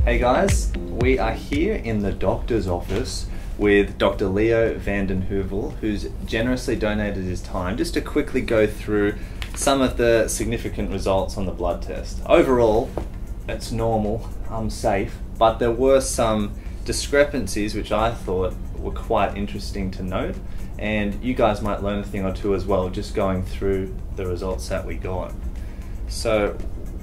Hey guys, we are here in the doctor's office with Dr. Leo van den Heuvel, who's generously donated his time just to quickly go through some of the significant results on the blood test. Overall, it's normal, I'm safe, but there were some discrepancies which I thought were quite interesting to note, and you guys might learn a thing or two as well just going through the results that we got. So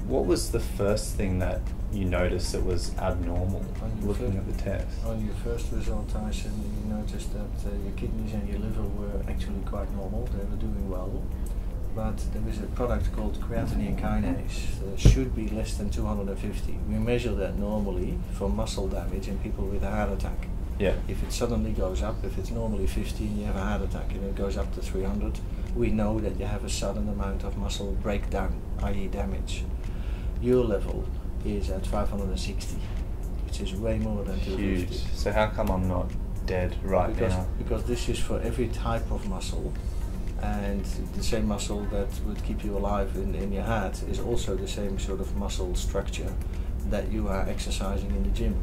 what was the first thing that you noticed that was abnormal looking at the test? On your first result, Tyson, you noticed that your kidneys and your liver were actually quite normal. They were doing well. But there is a product called creatinine kinase that should be less than 250. We measure that normally for muscle damage in people with a heart attack. Yeah. If it suddenly goes up, if it's normally 15, you have a heart attack, and it goes up to 300, we know that you have a sudden amount of muscle breakdown, i.e. damage. Your level is at 560, which is way more than 250. Huge. So how come I'm not dead right now? Because this is for every type of muscle, and the same muscle that would keep you alive in your heart is also the same sort of muscle structure that you are exercising in the gym.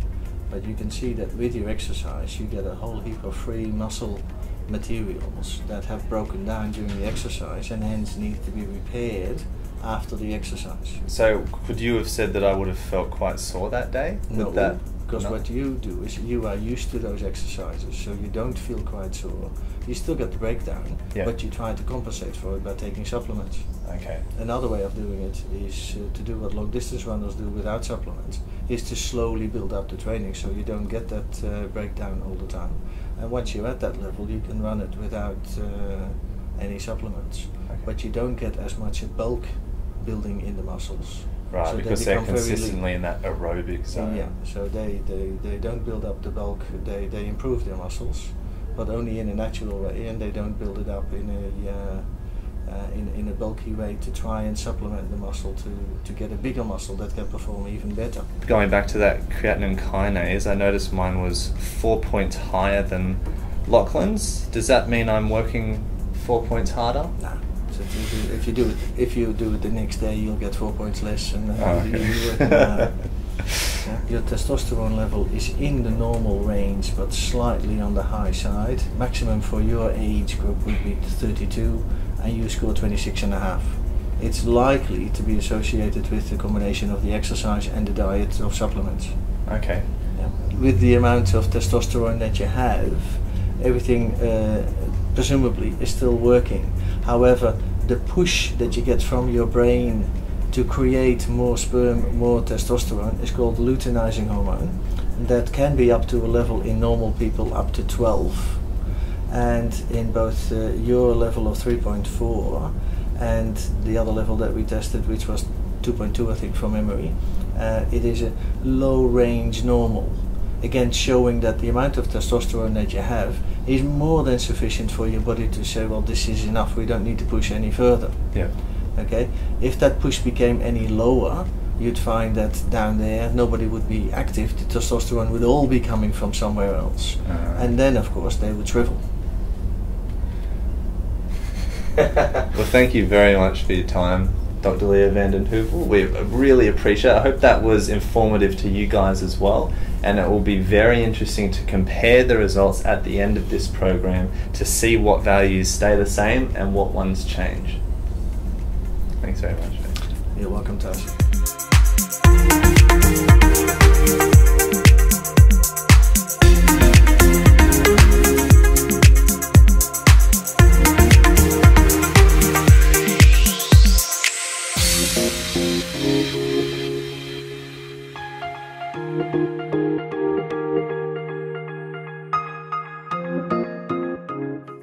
But you can see that with your exercise you get a whole heap of free muscle materials that have broken down during the exercise and hence need to be repaired after the exercise. So could you have said that I would have felt quite sore that day? No, because what you do is you are used to those exercises, so you don't feel quite sore. You still get the breakdown, but you try to compensate for it by taking supplements. Okay. Another way of doing it is to do what long distance runners do without supplements, is to slowly build up the training so you don't get that breakdown all the time. And once you're at that level, you can run it without any supplements. Okay. But you don't get as much bulk building in the muscles. Right, so because they're consistently in that aerobic zone. Yeah, so they don't build up the bulk, they improve their muscles, but only in a natural way, and they don't build it up in a bulky way to try and supplement the muscle to get a bigger muscle that can perform even better. Going back to that creatinine kinase, I noticed mine was 4 points higher than Lachlan's. Does that mean I'm working 4 points harder? No. So if you do it the next day, you'll get 4 points less, and your testosterone level is in the normal range, but slightly on the high side. Maximum for your age group would be 32, and you score 26.5. It's likely to be associated with the combination of the exercise and the diet of supplements. Okay. Yeah. With the amount of testosterone that you have, everything presumably is still working. However, the push that you get from your brain to create more sperm, more testosterone, is called luteinizing hormone. That can be up to a level in normal people up to 12. And in both your level of 3.4 and the other level that we tested, which was 2.2 I think from memory, it is a low range normal. Again, showing that the amount of testosterone that you have is more than sufficient for your body to say, well, this is enough, we don't need to push any further. Yeah. Okay? If that push became any lower, you'd find that down there nobody would be active, the testosterone would all be coming from somewhere else. And then, of course, they would shrivel. Well, thank you very much for your time, Dr. Leo van den Heuvel. We really appreciate it. I hope that was informative to you guys as well, and it will be very interesting to compare the results at the end of this program to see what values stay the same and what ones change. Thanks very much. You're welcome, Tyson.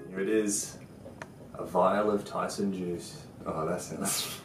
Here it is, a vial of Tyson juice. Oh, that sounds